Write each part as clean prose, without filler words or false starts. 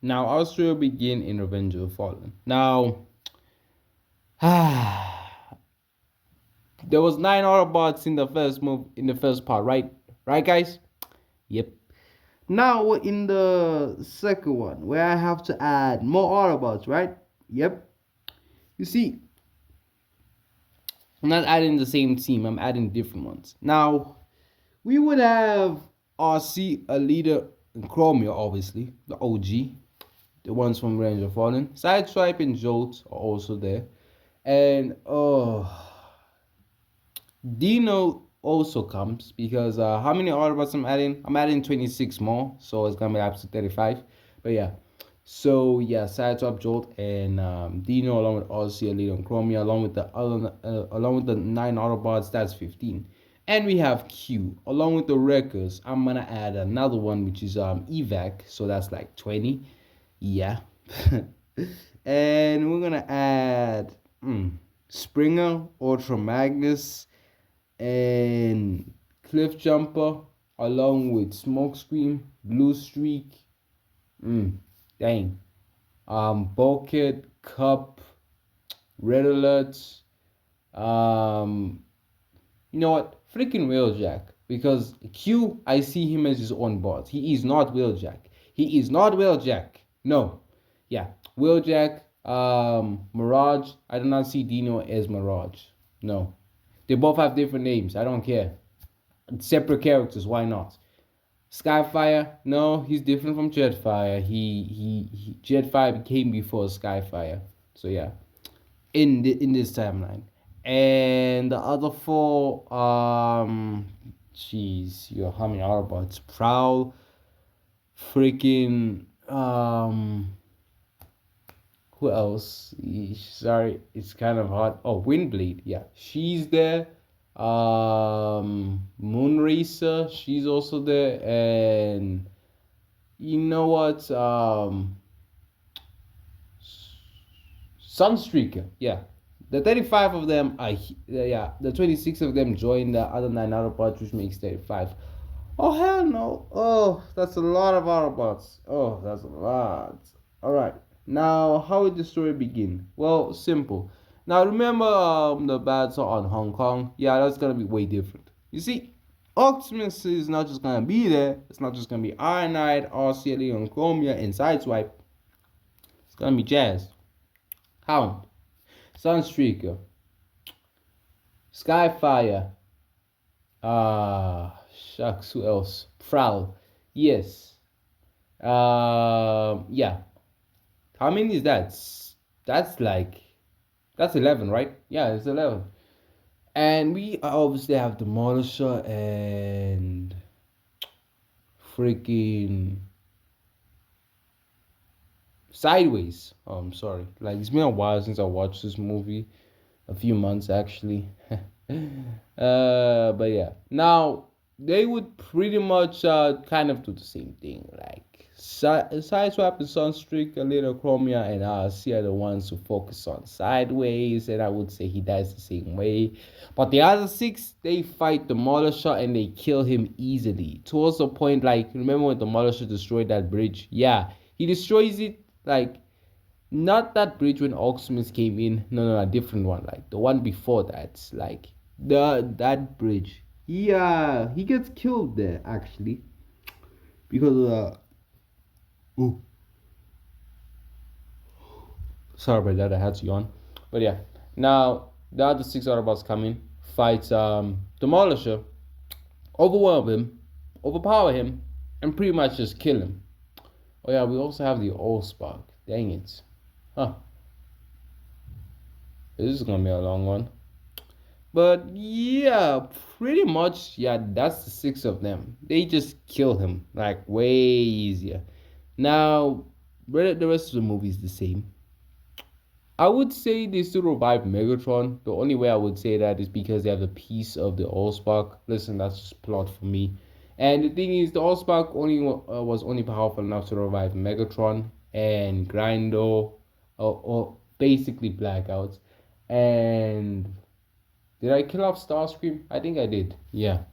Now our story will begin in Revenge of the Fallen. Now, there was nine Autobots in the first move in the first part, right? Right, guys? Yep. Now in the second one, where I have to add more Autobots, right? Yep. You see, I'm not adding the same team. I'm adding different ones. Now we would have RC, a leader, and Chromia, obviously the OG, the ones from Revenge of the Fallen. Sideswipe and Jolt are also there, and Dino also comes because how many Autobots I'm adding? I'm adding 26 more, so it's gonna be up to 35. But yeah, so yeah, Sideswipe, Jolt, and Dino along with Ozzy, Elite, and Chromia, along with the nine Autobots. That's 15. And we have Q along with the Wreckers. I'm gonna add another one, which is Evac, so that's like 20. Yeah. And we're gonna add Springer, Ultra Magnus, and Cliff Jumper, along with Smokescreen, Blue Streak, dang, Bulkhead, Cup, Red Alert, you know what, freaking Wheeljack, because Q, I see him as his own boss. He is not Wheeljack. He is not Wheeljack. No, yeah, Wheeljack, Mirage. I do not see Dino as Mirage. No, they both have different names. I don't care. Separate characters. Why not? Skyfire. No, he's different from Jetfire. He Jetfire came before Skyfire. So yeah, in this timeline. And the other four, jeez, you're humming Autobots. Prowl, freaking, who else? Sorry, it's kind of hard. Oh, Windbleed, yeah, she's there. Moonracer, she's also there, and you know what? Sunstreaker, yeah. The 35 of them are, yeah, the 26 of them join the other 9 Autobots, which makes 35. Oh, hell no. Oh, that's a lot of Autobots. Oh, that's a lot. Alright, now how did the story begin? Well, simple. Now, remember the battle on Hong Kong? Yeah, that's gonna be way different. You see, Optimus is not just gonna be there. It's not just gonna be Ironite, RCLE, and Chromia, and Sideswipe. It's gonna be Jazz, Hound, Sunstreaker, Skyfire, shucks, who else? Prowl. Yes. Yeah. How many is that? That's like, that's 11, right? Yeah, it's 11. And we obviously have Demolisher and freaking Sideways. Oh, I'm sorry. Like, it's been a while since I watched this movie. A few months, actually. But yeah. Now, they would pretty much kind of do the same thing. Like, Sideswipe and Sunstreak, a little Chromia, and RC are the ones who focus on Sideways. And I would say he dies the same way. But the other six, they fight Demolisher and they kill him easily. Towards the point, like, remember when Demolisher destroyed that bridge? Yeah, he destroys it, like, not that bridge when Oximus came in. No, no, a different one. Like the one before that. Like that bridge. He gets killed there actually because of the. Ooh, sorry about that. I had to yawn. But yeah, now the other six Autobots come in, fight Demolisher, overwhelm him, overpower him, and pretty much just kill him. Oh yeah, we also have the Old Spark. Dang it. Huh. This is gonna be a long one. But yeah, pretty much, yeah, that's the six of them. They just kill him like way easier. Now, the rest of the movie is the same. I would say they still revive Megatron. The only way I would say that is because they have a piece of the Allspark. Listen, that's just plot for me. And the thing is, the Allspark only was only powerful enough to revive Megatron and Grindo, or basically Blackouts. And did I kill off Starscream? I think I did. Yeah.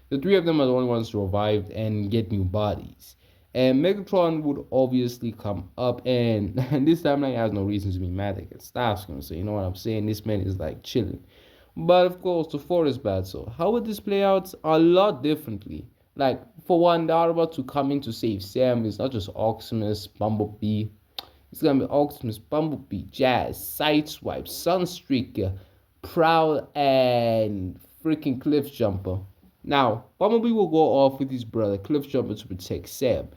The three of them are the only ones to revive and get new bodies. And Megatron would obviously come up, and, and this timeline has no reason to be mad against Starscream. So you know what I'm saying? This man is like chilling. But of course, the forest battle. How would this play out? A lot differently. Like for one, the Autobots to come in to save Sam is not just Optimus, Bumblebee. It's gonna be Optimus, Bumblebee, Jazz, Sideswipe, Sunstreaker, Prowl, and freaking Cliffjumper. Now, Bumblebee will go off with his brother Cliffjumper to protect Sam,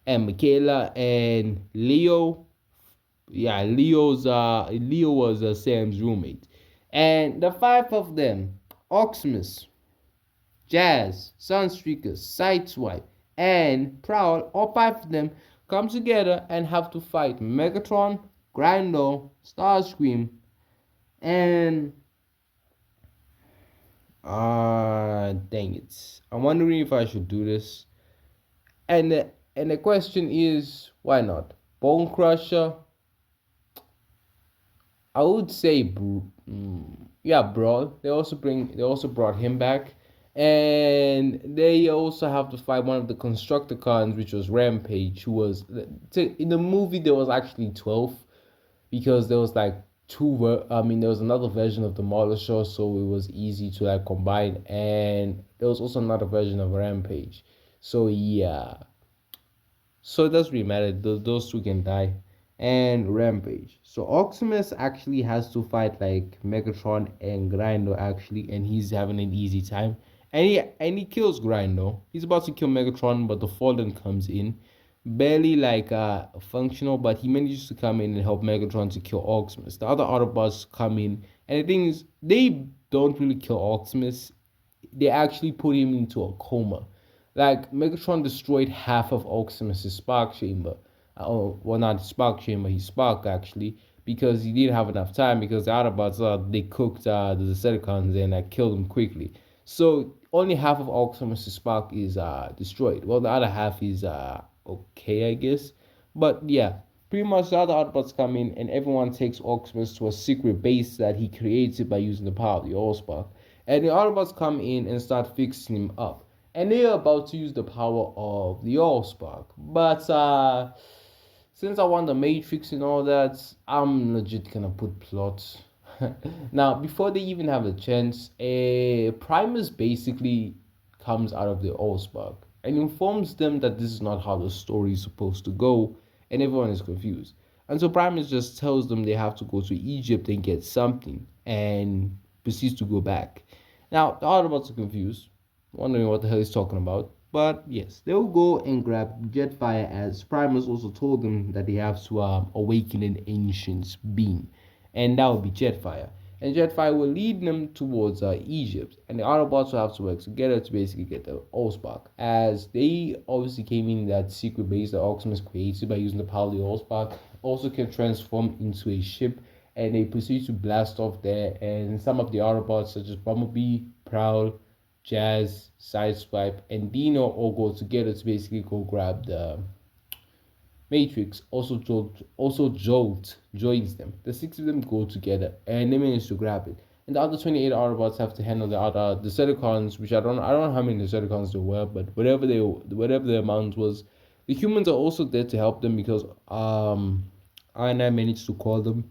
and Michaela and Leo. Yeah, Leo was Sam's roommate, and the five of them, Optimus, Jazz, Sunstreaker, Sideswipe, and Prowl, all five of them come together and have to fight Megatron, Grindo, Starscream, and dang it. I'm wondering if I should do this. And the question is, why not? Bone Crusher. I would say, yeah, Brawl. They also brought him back, and they also have to fight one of the Constructicons, which was Rampage, who was in the movie there was actually 12 because there was like I mean there was another version of the Demolisher, so it was easy to like combine, and there was also another version of Rampage. So yeah, so it doesn't really matter. Those two can die. And Rampage. So Optimus actually has to fight like Megatron and Grindo actually, and he's having an easy time. And he kills Grindo. He's about to kill Megatron, but the Fallen comes in. Barely like functional, but he manages to come in and help Megatron to kill Optimus. The other Autobots come in, and the thing is, they don't really kill Optimus. They actually put him into a coma. Like Megatron destroyed half of Optimus's spark chamber. Oh, well, not his spark chamber, his spark actually, because he didn't have enough time. Because the Autobots, they cooked the Decepticons and killed them quickly. So only half of Optimus's spark is destroyed. Well, the other half is okay, I guess. But yeah, pretty much the other Autobots come in and everyone takes Optimus to a secret base that he created by using the power of the Allspark. And the Autobots come in and start fixing him up. And they're about to use the power of the Allspark. But since I want the Matrix and all that, I'm legit gonna put plots. Now, before they even have a chance, a Primus basically comes out of the Allspark and informs them that this is not how the story is supposed to go, and everyone is confused. And so Primus just tells them they have to go to Egypt and get something, and proceeds to go back. Now, the Autobots are confused, wondering what the hell he's talking about. But yes, they'll go and grab Jetfire, as Primus also told them that they have to awaken an ancient being, and that would be Jetfire. And Jetfire will lead them towards Egypt, and the Autobots will have to work together to basically get the Allspark, as they obviously came in that secret base that Optimus created by using the power of the Allspark, also can transform into a ship, and they proceed to blast off there, and some of the Autobots, such as Bumblebee, Prowl, Jazz, Sideswipe, and Dino all go together to basically go grab the Matrix. Also Jolt joins them. The six of them go together and they manage to grab it. And the other 28 Autobots have to handle the other Decepticons, which I don't know how many Decepticons there were, but whatever the amount was, the humans are also there to help them because I managed to call them,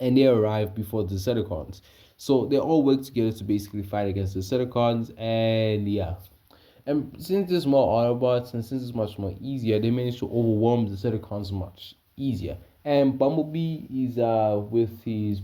and they arrive before the Decepticons. So they all work together to basically fight against the Decepticons, and yeah. And since there's more Autobots and since it's much more easier, they manage to overwhelm the Decepticons much easier. And Bumblebee is with his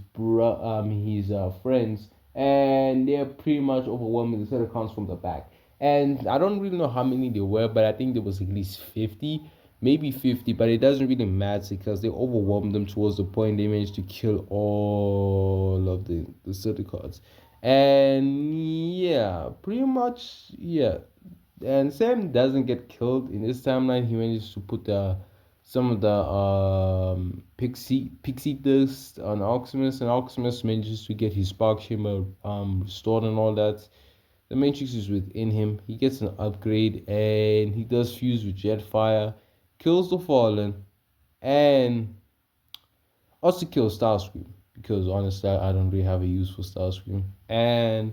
friends, and they're pretty much overwhelming the Decepticons from the back. And I don't really know how many there were, but I think there was at least 50, maybe 50, but it doesn't really matter because they overwhelmed them towards the point they managed to kill all of the Decepticons. And yeah, pretty much, yeah. And Sam doesn't get killed in this timeline. He manages to put some of the pixie dust on Optimus, and Optimus manages to get his spark chamber restored and all that. The Matrix is within him. He gets an upgrade and he does fuse with Jetfire, kills the Fallen, and also kills Starscream because honestly I don't really have a use for Starscream. And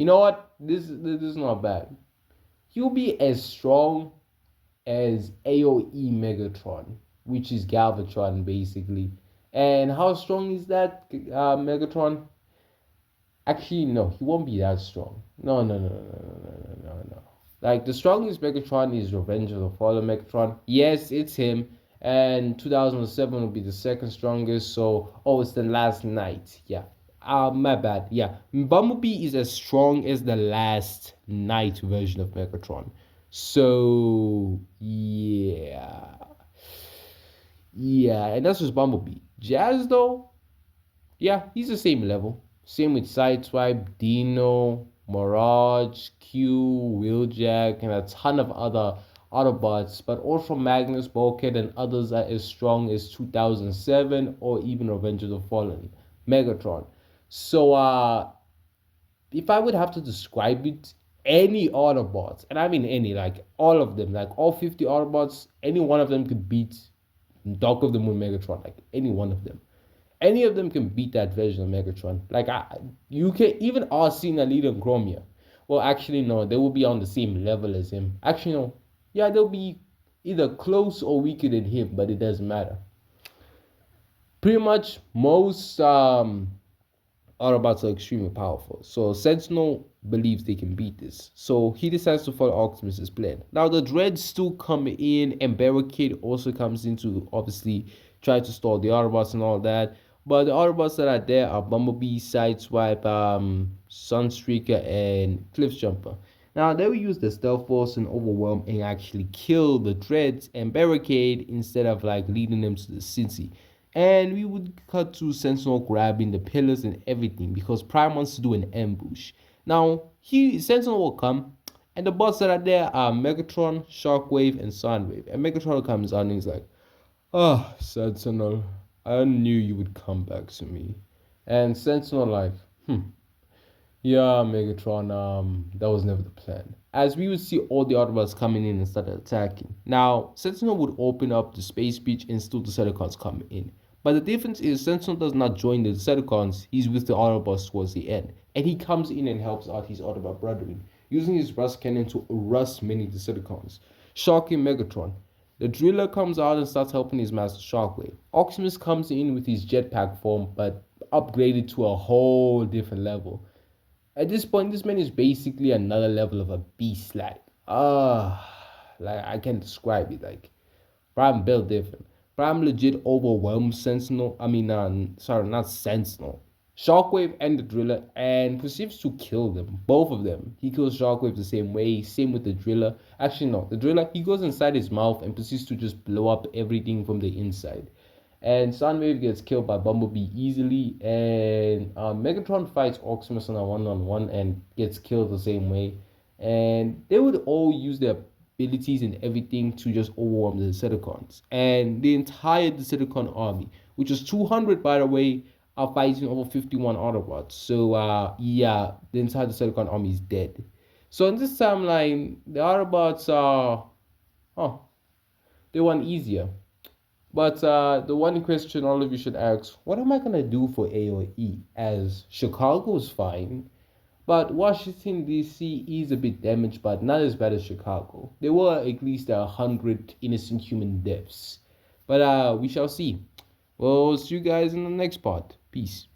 You know what? This is not bad. He'll be as strong as AOE Megatron, which is Galvatron basically. And how strong is that Megatron? Actually, no, he won't be that strong. No. Like the strongest Megatron is Revenge of the Fallen Megatron. Yes, it's him. And 2007 will be the second strongest. So, oh, it's the last night. Yeah. My bad. Yeah. Bumblebee is as strong as the last night version of Megatron. So, yeah. Yeah, and that's just Bumblebee. Jazz, though, yeah, he's the same level. Same with Sideswipe, Dino, Mirage, Q, Wheeljack, and a ton of other Autobots, but all from Magnus, Bulkhead, and others are as strong as 2007 or even Revenge of the Fallen, Megatron. So, if I would have to describe it, any Autobots, and I mean any, like all of them, like all 50 Autobots, any one of them could beat Dark of the Moon Megatron, like any one of them. Any of them can beat that version of Megatron. Like you can even Arsene, Alita, and Chromia. Well, actually no, they will be on the same level as him. Actually no, yeah, they'll be either close or weaker than him, but it doesn't matter. Pretty much most Autobots are extremely powerful. So Sentinel believes they can beat this. So he decides to follow Optimus's plan. Now the Dreads still come in, and Barricade also comes in to obviously try to stall the Autobots and all that. But the Autobots that are there are Bumblebee, Sideswipe, Sunstreaker, and Cliffjumper. Now they will use the Stealth Force and Overwhelm and actually kill the Dreads and Barricade instead of like leading them to the Cincy. And we would cut to Sentinel grabbing the pillars and everything because Prime wants to do an ambush. Now, Sentinel will come, and the bots that are there are Megatron, Shockwave, and Soundwave. And Megatron comes out and he's like, "Ah, oh, Sentinel, I knew you would come back to me." And Sentinel like, yeah, Megatron, that was never the plan. As we would see all the Autobots coming in and start attacking. Now, Sentinel would open up the space beach and still the Decepticons come in. But the difference is Sentinel does not join the Decepticons, he's with the Autobots towards the end. And he comes in and helps out his Autobot brethren, using his rust cannon to rust many Decepticons, shocking Megatron. The Driller comes out and starts helping his master Shockwave. Optimus comes in with his jetpack form, but upgraded to a whole different level. At this point, this man is basically another level of a beast. Like I can't describe it. Like Prime built different. Prime legit overwhelms Sentinel. Sorry, not Sentinel. Shockwave and the Driller, and proceeds to kill them, both of them. He kills Shockwave the same way. Same with the Driller. Actually, no, the Driller he goes inside his mouth and proceeds to just blow up everything from the inside. And Soundwave gets killed by Bumblebee easily, and Megatron fights Optimus on a one-on-one and gets killed the same way. And they would all use their abilities and everything to just overwhelm the Decepticons. And the entire Decepticon army, which is 200 by the way, are fighting over 51 Autobots. So yeah, the entire Decepticon army is dead. So in this timeline, the Autobots are, they won easier. But the one question all of you should ask, what am I going to do for AOE? As Chicago is fine, but Washington, D.C. is a bit damaged, but not as bad as Chicago. There were at least 100 innocent human deaths. But we shall see. Well, see you guys in the next part. Peace.